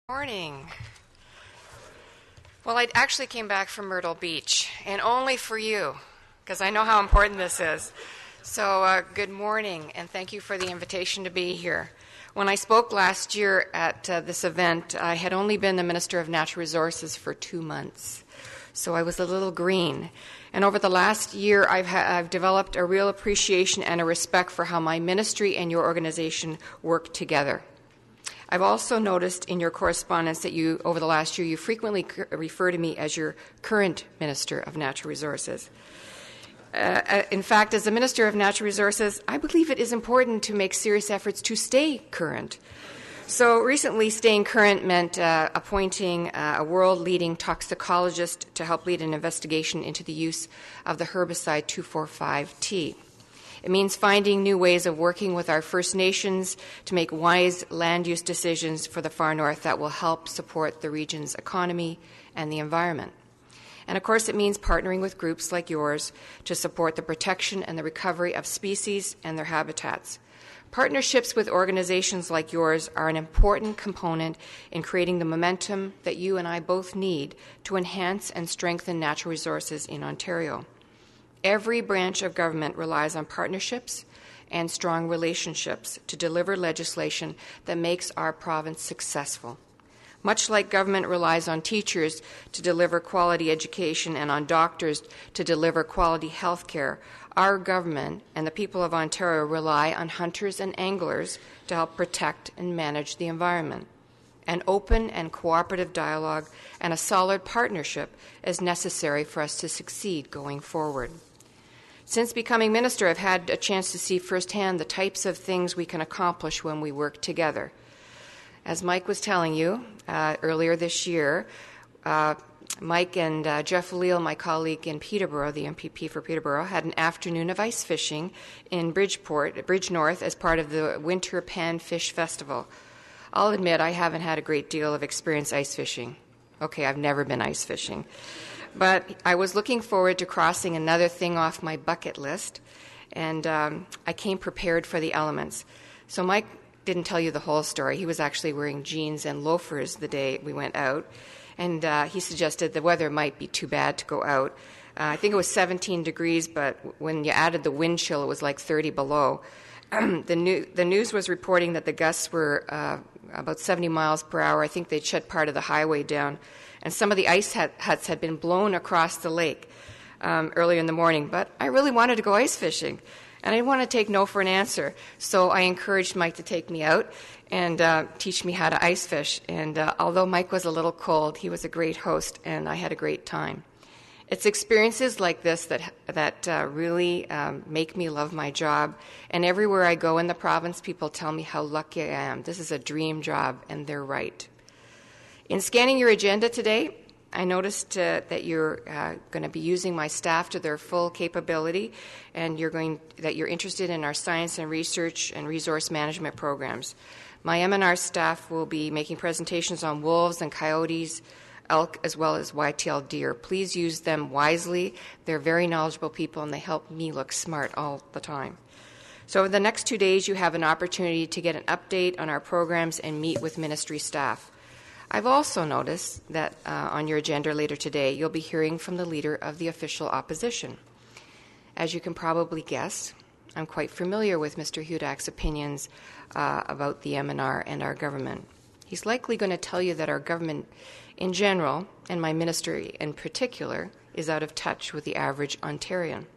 Morning. Well, I actually came back from Myrtle Beach, and only for you, because I know how important this is. So good morning, and thank you for the invitation to be here. When I spoke last year at this event, I had only been the Minister of Natural Resources for 2 months, so I was a little green. And over the last year, I've developed a real appreciation and a respect for how my ministry and your organization work together. I've also noticed in your correspondence that you, over the last year, you frequently refer to me as your current Minister of Natural Resources. In fact, as the Minister of Natural Resources, I believe it is important to make serious efforts to stay current. So recently, staying current meant appointing a world-leading toxicologist to help lead an investigation into the use of the herbicide 2,4,5-T. It means finding new ways of working with our First Nations to make wise land use decisions for the far north that will help support the region's economy and the environment. And of course, it means partnering with groups like yours to support the protection and the recovery of species and their habitats. Partnerships with organizations like yours are an important component in creating the momentum that you and I both need to enhance and strengthen natural resources in Ontario. Every branch of government relies on partnerships and strong relationships to deliver legislation that makes our province successful. Much like government relies on teachers to deliver quality education and on doctors to deliver quality health care, our government and the people of Ontario rely on hunters and anglers to help protect and manage the environment. An open and cooperative dialogue and a solid partnership is necessary for us to succeed going forward. Since becoming minister, I've had a chance to see firsthand the types of things we can accomplish when we work together. As Mike was telling you earlier this year, Mike and Jeff Leal, my colleague in Peterborough, the MPP for Peterborough, had an afternoon of ice fishing in Bridge North, as part of the Winter Pan Fish Festival. I'll admit I haven't had a great deal of experience ice fishing. Okay, I've never been ice fishing. But I was looking forward to crossing another thing off my bucket list, and I came prepared for the elements. So Mike didn't tell you the whole story. He was actually wearing jeans and loafers the day we went out, and he suggested the weather might be too bad to go out. I think it was 17 degrees, but when you added the wind chill, it was like 30 below. The news was reporting that the gusts were about 70 miles per hour. I think they'd shut part of the highway down. And some of the ice huts had been blown across the lake earlier in the morning. But I really wanted to go ice fishing, and I didn't want to take no for an answer. So I encouraged Mike to take me out and teach me how to ice fish. And although Mike was a little cold, he was a great host, and I had a great time. It's experiences like this that really make me love my job. And everywhere I go in the province, people tell me how lucky I am. This is a dream job, and they're right. In scanning your agenda today, I noticed that you're going to be using my staff to their full capability, and that you're interested in our science and research and resource management programs. My MNR staff will be making presentations on wolves and coyotes, elk, as well as white-tailed deer. Please use them wisely. They're very knowledgeable people, and they help me look smart all the time. So over the next 2 days, you have an opportunity to get an update on our programs and meet with ministry staff. I've also noticed that on your agenda later today, you'll be hearing from the Leader of the Official Opposition. As you can probably guess, I'm quite familiar with Mr. Hudak's opinions about the MNR and our government. He's likely going to tell you that our government in general, and my ministry in particular, is out of touch with the average Ontarian.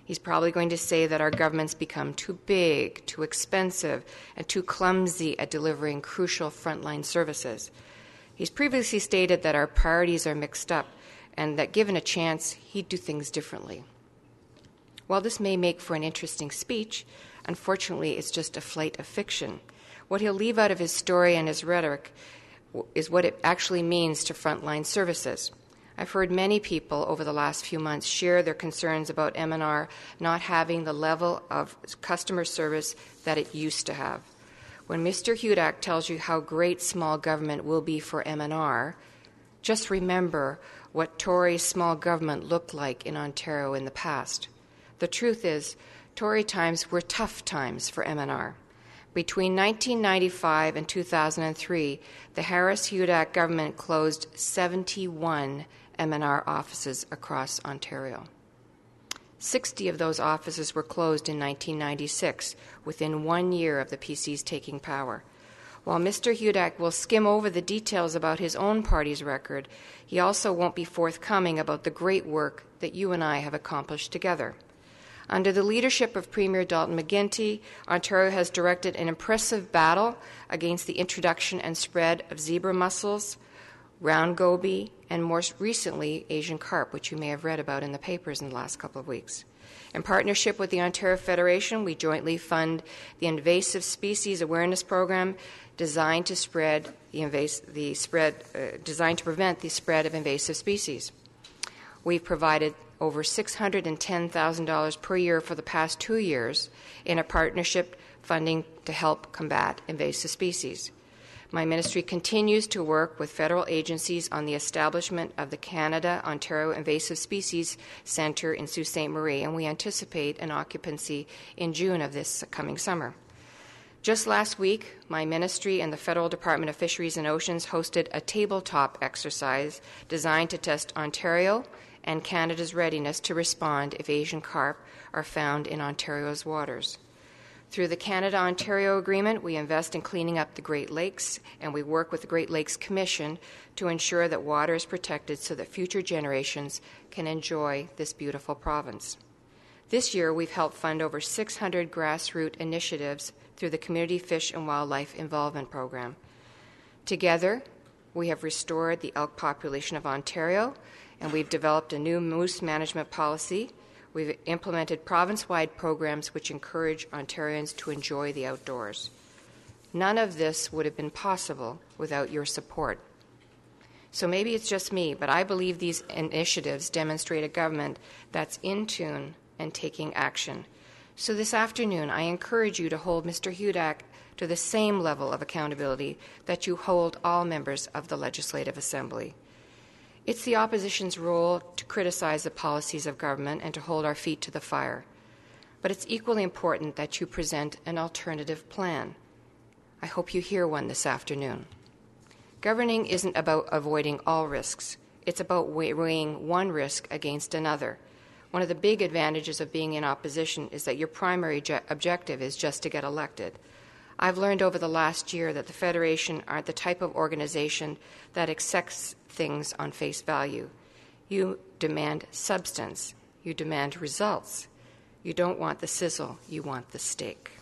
He's probably going to say that our government's become too big, too expensive, and too clumsy at delivering crucial frontline services. He's previously stated that our priorities are mixed up and that given a chance, he'd do things differently. While this may make for an interesting speech, unfortunately, it's just a flight of fiction. What he'll leave out of his story and his rhetoric is what it actually means to frontline services. I've heard many people over the last few months share their concerns about MNR not having the level of customer service that it used to have. When Mr. Hudak tells you how great small government will be for MNR, just remember what Tory small government looked like in Ontario in the past. The truth is, Tory times were tough times for MNR. Between 1995 and 2003, the Harris-Hudak government closed 71 MNR offices across Ontario. 60 of those offices were closed in 1996, within 1 year of the PC's taking power. While Mr. Hudak will skim over the details about his own party's record, he also won't be forthcoming about the great work that you and I have accomplished together. Under the leadership of Premier Dalton McGuinty, Ontario has directed an impressive battle against the introduction and spread of zebra mussels, round goby, and more recently, Asian carp, which you may have read about in the papers in the last couple of weeks. In partnership with the Ontario Federation, we jointly fund the Invasive Species Awareness Program designed to prevent the spread of invasive species. We've provided over $610,000 per year for the past 2 years in a partnership funding to help combat invasive species. My ministry continues to work with federal agencies on the establishment of the Canada-Ontario Invasive Species Centre in Sault Ste. Marie, and we anticipate an occupancy in June of this coming summer. Just last week, my ministry and the Federal Department of Fisheries and Oceans hosted a tabletop exercise designed to test Ontario and Canada's readiness to respond if Asian carp are found in Ontario's waters. Through the Canada-Ontario Agreement, we invest in cleaning up the Great Lakes, and we work with the Great Lakes Commission to ensure that water is protected so that future generations can enjoy this beautiful province. This year, we've helped fund over 600 grassroots initiatives through the Community Fish and Wildlife Involvement Program. Together, we have restored the elk population of Ontario, and we've developed a new moose management policy. We've implemented province-wide programs which encourage Ontarians to enjoy the outdoors. None of this would have been possible without your support. So maybe it's just me, but I believe these initiatives demonstrate a government that's in tune and taking action. So this afternoon, I encourage you to hold Mr. Hudak to the same level of accountability that you hold all members of the Legislative Assembly. It's the opposition's role to criticize the policies of government and to hold our feet to the fire. But it's equally important that you present an alternative plan. I hope you hear one this afternoon. Governing isn't about avoiding all risks. It's about weighing one risk against another. One of the big advantages of being in opposition is that your primary objective is just to get elected. I've learned over the last year that the Federation aren't the type of organization that accepts things on face value. You demand substance. You demand results. You don't want the sizzle. You want the steak.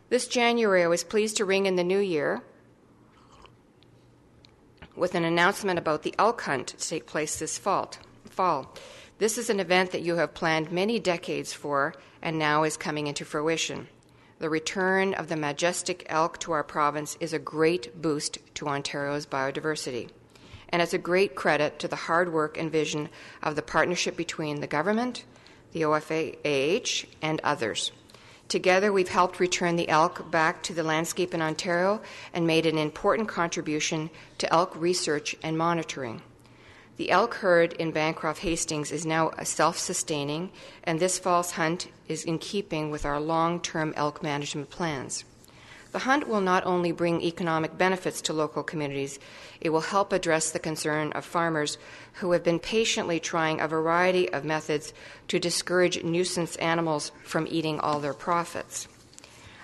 This January, I was pleased to ring in the new year with an announcement about the elk hunt to take place this fall. This is an event that you have planned many decades for and now is coming into fruition. The return of the majestic elk to our province is a great boost to Ontario's biodiversity, and it's a great credit to the hard work and vision of the partnership between the government, the OFAH, and others. Together, we've helped return the elk back to the landscape in Ontario and made an important contribution to elk research and monitoring. The elk herd in Bancroft, Hastings is now self-sustaining, and this fall's hunt is in keeping with our long-term elk management plans. The hunt will not only bring economic benefits to local communities, it will help address the concern of farmers who have been patiently trying a variety of methods to discourage nuisance animals from eating all their profits.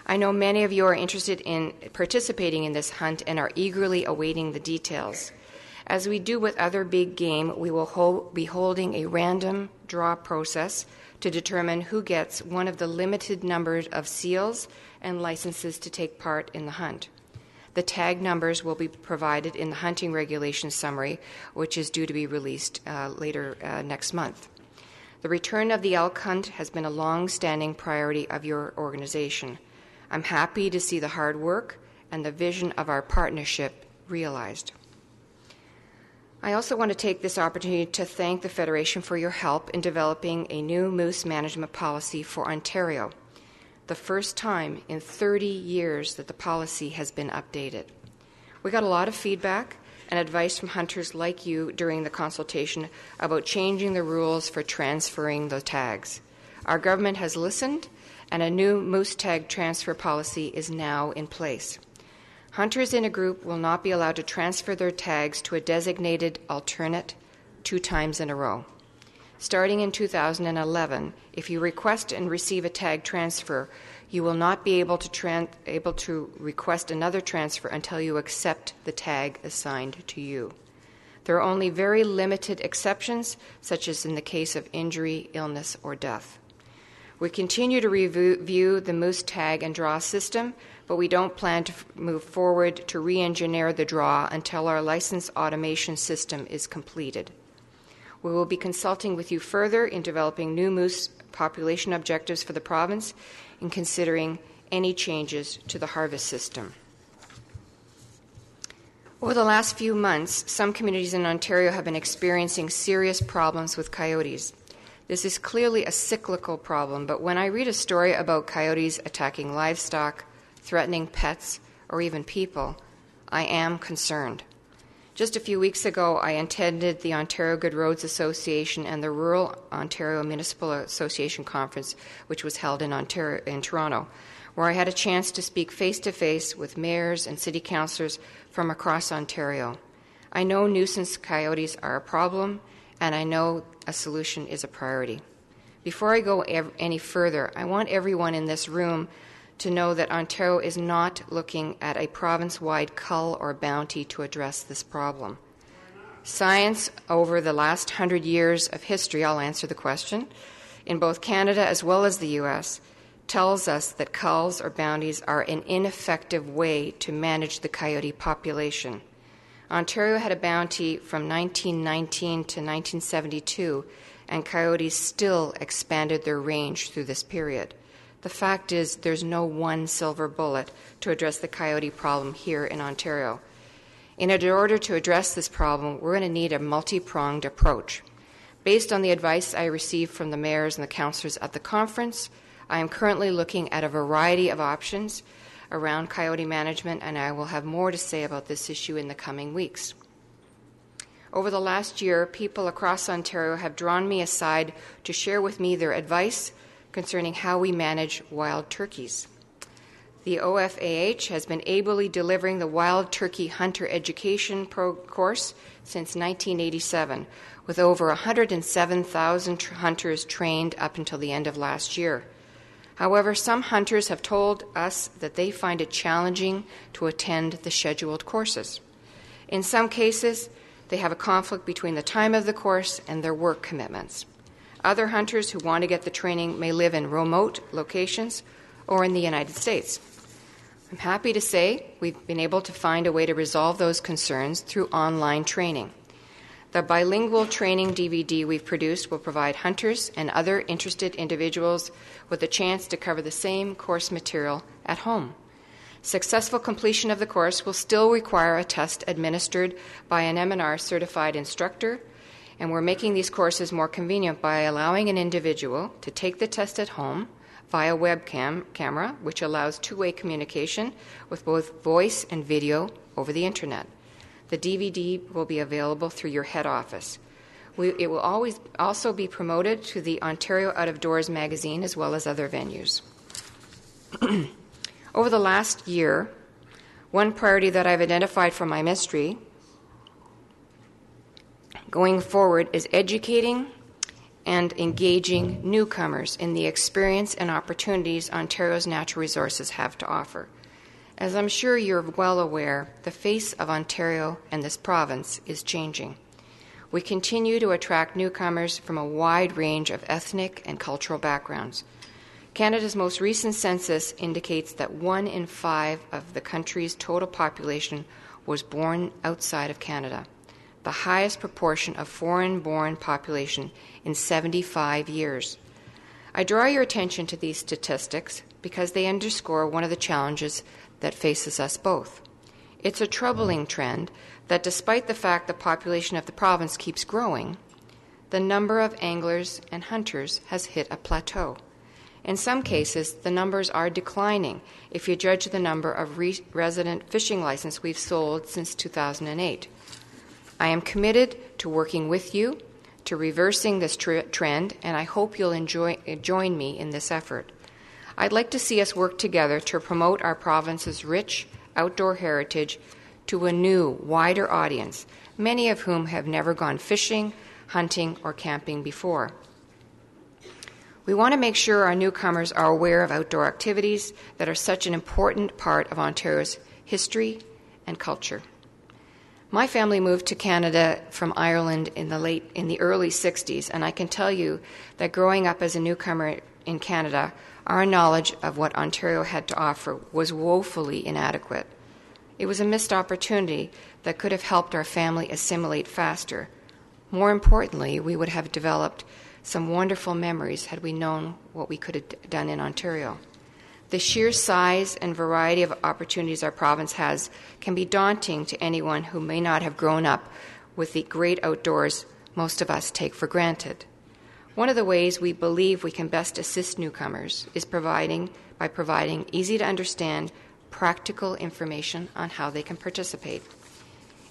I know many of you are interested in participating in this hunt and are eagerly awaiting the details. As we do with other big game, we will be holding a random draw process to determine who gets one of the limited numbers of seals and licenses to take part in the hunt. The tag numbers will be provided in the hunting regulations summary, which is due to be released later next month. The return of the elk hunt has been a long-standing priority of your organization. I'm happy to see the hard work and the vision of our partnership realized. I also want to take this opportunity to thank the Federation for your help in developing a new moose management policy for Ontario, the first time in 30 years that the policy has been updated. We got a lot of feedback and advice from hunters like you during the consultation about changing the rules for transferring the tags. Our government has listened and a new moose tag transfer policy is now in place. Hunters in a group will not be allowed to transfer their tags to a designated alternate 2 times in a row. Starting in 2011, if you request and receive a tag transfer, you will not be able to request another transfer until you accept the tag assigned to you. There are only very limited exceptions, such as in the case of injury, illness, or death. We continue to review the moose tag and draw system, but we don't plan to move forward to re-engineer the draw until our license automation system is completed. We will be consulting with you further in developing new moose population objectives for the province and considering any changes to the harvest system. Over the last few months, some communities in Ontario have been experiencing serious problems with coyotes. This is clearly a cyclical problem, but when I read a story about coyotes attacking livestock, threatening pets, or even people, I am concerned. Just a few weeks ago, I attended the Ontario Good Roads Association and the Rural Ontario Municipal Association Conference, which was held in Toronto, where I had a chance to speak face-to-face with mayors and city councillors from across Ontario. I know nuisance coyotes are a problem, and I know a solution is a priority. Before I go any further, I want everyone in this room to know that Ontario is not looking at a province-wide cull or bounty to address this problem. Science over the last 100 years of history, I'll answer the question, in both Canada as well as the U.S., tells us that culls or bounties are an ineffective way to manage the coyote population. Ontario had a bounty from 1919 to 1972, and coyotes still expanded their range through this period. The fact is, there's no one silver bullet to address the coyote problem here in Ontario. In order to address this problem, we're going to need a multi-pronged approach. Based on the advice I received from the mayors and the councillors at the conference, I am currently looking at a variety of options around coyote management, and I will have more to say about this issue in the coming weeks. Over the last year, people across Ontario have drawn me aside to share with me their advice concerning how we manage wild turkeys. The OFAH has been ably delivering the wild turkey hunter education course since 1987, with over 107,000 hunters trained up until the end of last year. However, some hunters have told us that they find it challenging to attend the scheduled courses. In some cases, they have a conflict between the time of the course and their work commitments. Other hunters who want to get the training may live in remote locations or in the United States. I'm happy to say we've been able to find a way to resolve those concerns through online training. The bilingual training DVD we've produced will provide hunters and other interested individuals with a chance to cover the same course material at home. Successful completion of the course will still require a test administered by an MNR certified instructor, and we're making these courses more convenient by allowing an individual to take the test at home via webcam camera, which allows two-way communication with both voice and video over the internet. The DVD will be available through your head office. It will always also be promoted to the Ontario Out of Doors magazine as well as other venues. Over the last year, one priority that I've identified for my ministry going forward is educating and engaging newcomers in the experience and opportunities Ontario's natural resources have to offer. As I'm sure you're well aware, the face of Ontario and this province is changing. We continue to attract newcomers from a wide range of ethnic and cultural backgrounds. Canada's most recent census indicates that 1 in 5 of the country's total population was born outside of Canada, the highest proportion of foreign-born population in 75 years. I draw your attention to these statistics because they underscore one of the challenges that faces us both. It's a troubling trend that despite the fact the population of the province keeps growing, the number of anglers and hunters has hit a plateau. In some cases, the numbers are declining if you judge the number of resident fishing licenses we've sold since 2008. I am committed to working with you to reversing this trend, and I hope you'll join me in this effort. I'd like to see us work together to promote our province's rich outdoor heritage to a new, wider audience, many of whom have never gone fishing, hunting, or camping before. We want to make sure our newcomers are aware of outdoor activities that are such an important part of Ontario's history and culture. My family moved to Canada from Ireland in the early 60s, and I can tell you that growing up as a newcomer in Canada, our knowledge of what Ontario had to offer was woefully inadequate. It was a missed opportunity that could have helped our family assimilate faster. More importantly, we would have developed some wonderful memories had we known what we could have done in Ontario. The sheer size and variety of opportunities our province has can be daunting to anyone who may not have grown up with the great outdoors most of us take for granted. One of the ways we believe we can best assist newcomers is by providing easy-to-understand, practical information on how they can participate.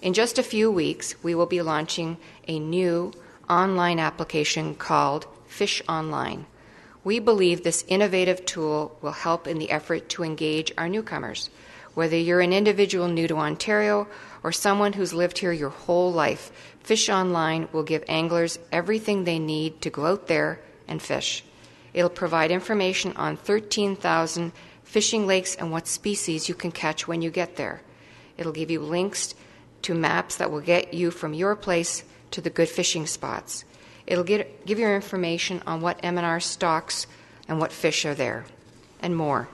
In just a few weeks, we will be launching a new online application called Fish Online. We believe this innovative tool will help in the effort to engage our newcomers. Whether you're an individual new to Ontario or someone who's lived here your whole life, Fish Online will give anglers everything they need to go out there and fish. It'll provide information on 13,000 fishing lakes and what species you can catch when you get there. It'll give you links to maps that will get you from your place to the good fishing spots. It'll give you information on what MNR stocks and what fish are there, and more.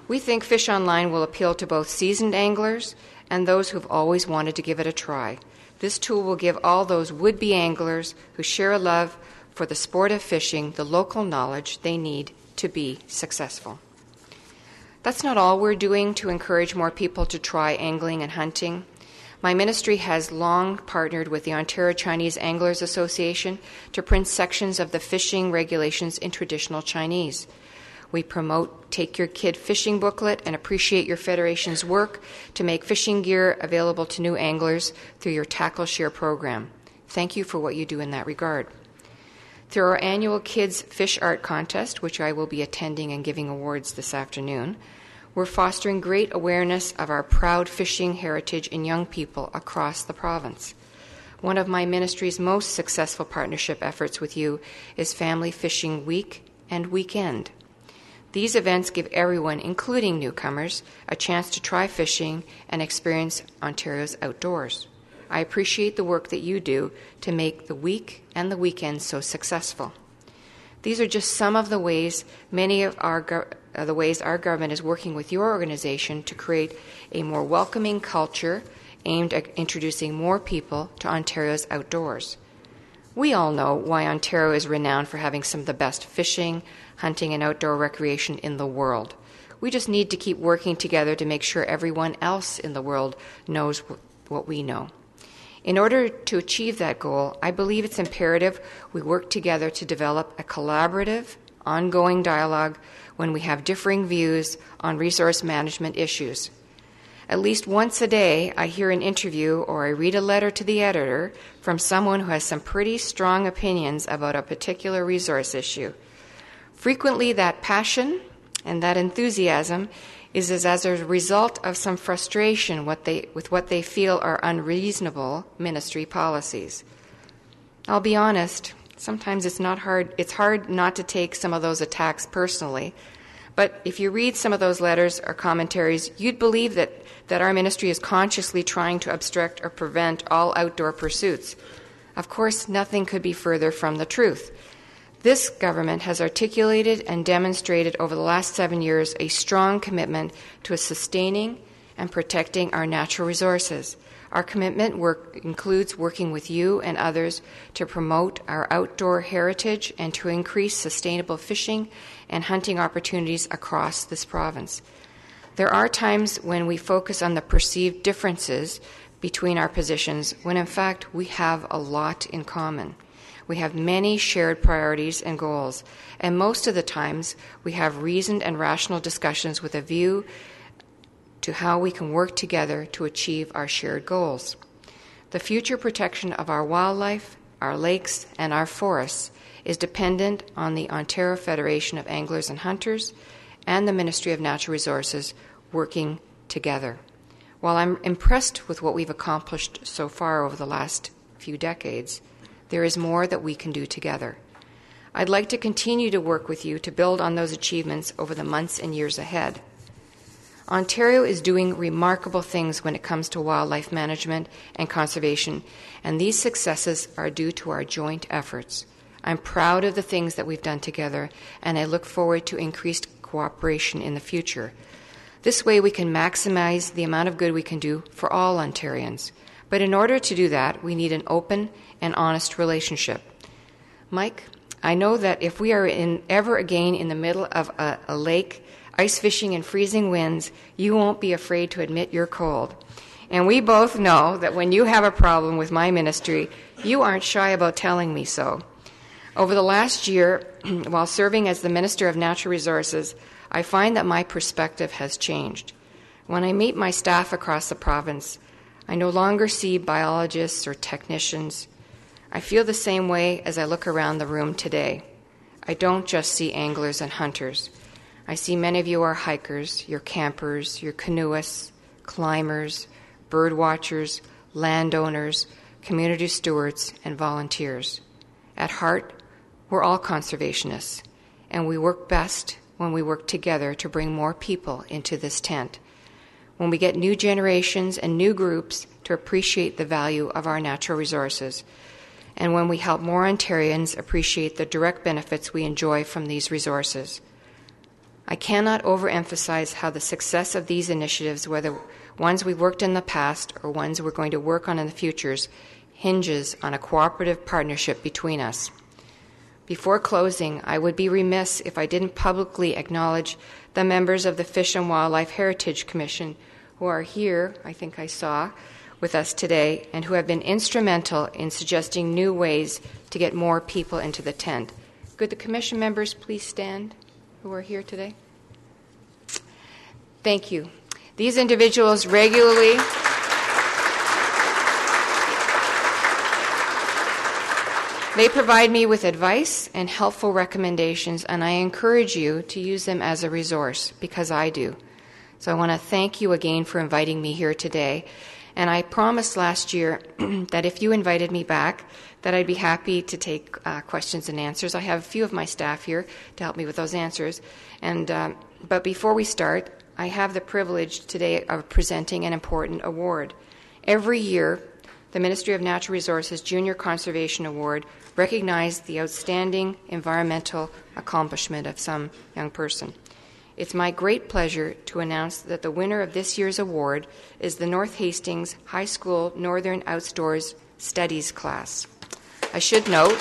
We think Fish Online will appeal to both seasoned anglers and those who've always wanted to give it a try. This tool will give all those would-be anglers who share a love for the sport of fishing the local knowledge they need to be successful. That's not all we're doing to encourage more people to try angling and hunting. My ministry has long partnered with the Ontario Chinese Anglers Association to print sections of the fishing regulations in traditional Chinese. We promote Take Your Kid Fishing Booklet and appreciate your federation's work to make fishing gear available to new anglers through your Tackle Share program. Thank you for what you do in that regard. Through our annual Kids Fish Art Contest, which I will be attending and giving awards this afternoon, we're fostering great awareness of our proud fishing heritage in young people across the province. One of my ministry's most successful partnership efforts with you is Family Fishing Week and Weekend. These events give everyone, including newcomers, a chance to try fishing and experience Ontario's outdoors. I appreciate the work that you do to make the week and the weekend so successful. These are just some of the ways our government is working with your organization to create a more welcoming culture aimed at introducing more people to Ontario's outdoors. We all know why Ontario is renowned for having some of the best fishing, hunting, and outdoor recreation in the world. We just need to keep working together to make sure everyone else in the world knows what we know. In order to achieve that goal, I believe it's imperative we work together to develop a collaborative, ongoing dialogue when we have differing views on resource management issues. At least once a day, I hear an interview or I read a letter to the editor from someone who has some pretty strong opinions about a particular resource issue. Frequently, that passion and that enthusiasm is as a result of some frustration with what they feel are unreasonable ministry policies. I'll be honest, sometimes it's hard not to take some of those attacks personally, but if you read some of those letters or commentaries, you'd believe that our ministry is consciously trying to obstruct or prevent all outdoor pursuits. Of course, nothing could be further from the truth. This government has articulated and demonstrated over the last 7 years a strong commitment to sustaining and protecting our natural resources. Our commitment includes working with you and others to promote our outdoor heritage and to increase sustainable fishing and hunting opportunities across this province. There are times when we focus on the perceived differences between our positions when in fact we have a lot in common. We have many shared priorities and goals, and most of the times we have reasoned and rational discussions with a view to how we can work together to achieve our shared goals. The future protection of our wildlife, our lakes, and our forests is dependent on the Ontario Federation of Anglers and Hunters and the Ministry of Natural Resources working together. While I'm impressed with what we've accomplished so far over the last few decades, there is more that we can do together. I'd like to continue to work with you to build on those achievements over the months and years ahead. Ontario is doing remarkable things when it comes to wildlife management and conservation, and these successes are due to our joint efforts. I'm proud of the things that we've done together, and I look forward to increased cooperation in the future. This way we can maximize the amount of good we can do for all Ontarians. But in order to do that, we need an open and honest relationship. Mike, I know that if we are ever again in the middle of a lake, ice fishing and freezing winds, you won't be afraid to admit you're cold. And we both know that when you have a problem with my ministry, you aren't shy about telling me so. Over the last year, while serving as the Minister of Natural Resources, I find that my perspective has changed. When I meet my staff across the province, I no longer see biologists or technicians. I feel the same way as I look around the room today. I don't just see anglers and hunters. I see many of you are hikers, you're campers, you're canoeists, climbers, bird watchers, landowners, community stewards, and volunteers. At heart, we're all conservationists, and we work best when we work together to bring more people into this tent. When we get new generations and new groups to appreciate the value of our natural resources, and when we help more Ontarians appreciate the direct benefits we enjoy from these resources. I cannot overemphasize how the success of these initiatives, whether ones we've worked in the past or ones we're going to work on in the futures, hinges on a cooperative partnership between us. Before closing, I would be remiss if I didn't publicly acknowledge the members of the Fish and Wildlife Heritage Commission who are here, I think I saw, with us today, and who have been instrumental in suggesting new ways to get more people into the tent. Could the Commission members please stand who are here today? Thank you. These individuals regularly they provide me with advice and helpful recommendations, and I encourage you to use them as a resource, because I do. So I want to thank you again for inviting me here today. And I promised last year that if you invited me back, that I'd be happy to take questions and answers. I have a few of my staff here to help me with those answers. But before we start, I have the privilege today of presenting an important award. Every year, the Ministry of Natural Resources Junior Conservation Award recognizes the outstanding environmental accomplishment of some young person. It's my great pleasure to announce that the winner of this year's award is the North Hastings High School Northern Outdoors Studies class. I should note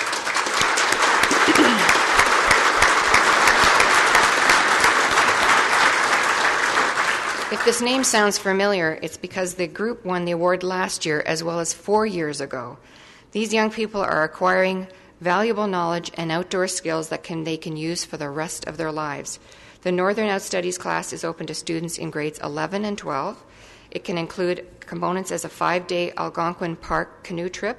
if this name sounds familiar, it's because the group won the award last year as well as 4 years ago. These young people are acquiring valuable knowledge and outdoor skills that they can use for the rest of their lives. The Northern Out Studies class is open to students in grades 11 and 12. It can include components as a 5-day Algonquin Park canoe trip,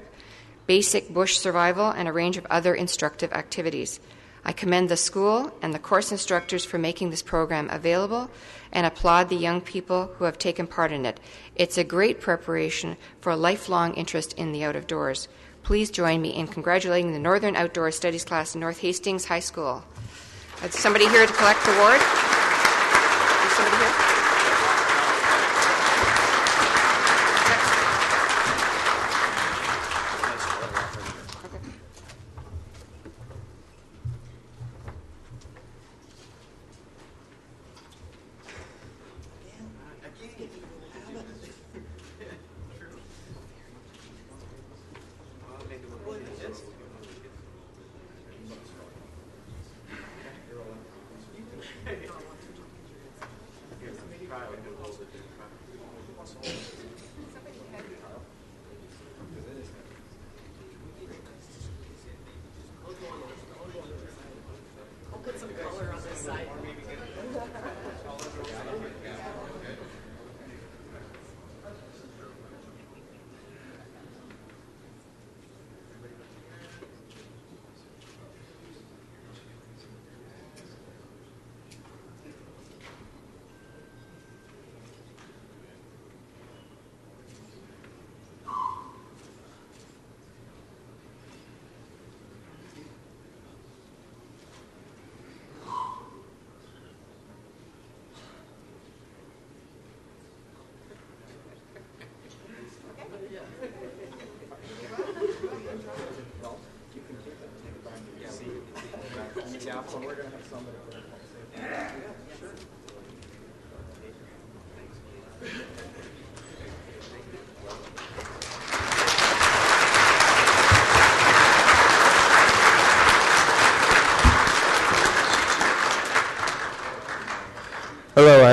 basic bush survival, and a range of other instructive activities. I commend the school and the course instructors for making this program available and applaud the young people who have taken part in it. It's a great preparation for a lifelong interest in the out-of-doors. Please join me in congratulating the Northern Outdoor Studies class in North Hastings High School. Is somebody here to collect the award? Is somebody here?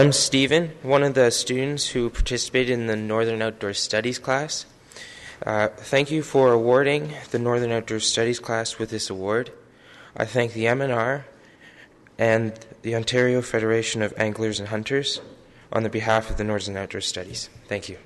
I'm Stephen, one of the students who participated in the Northern Outdoor Studies class. Thank you for awarding the Northern Outdoor Studies class with this award. I thank the MNR and the Ontario Federation of Anglers and Hunters on the behalf of the Northern Outdoor Studies. Thank you.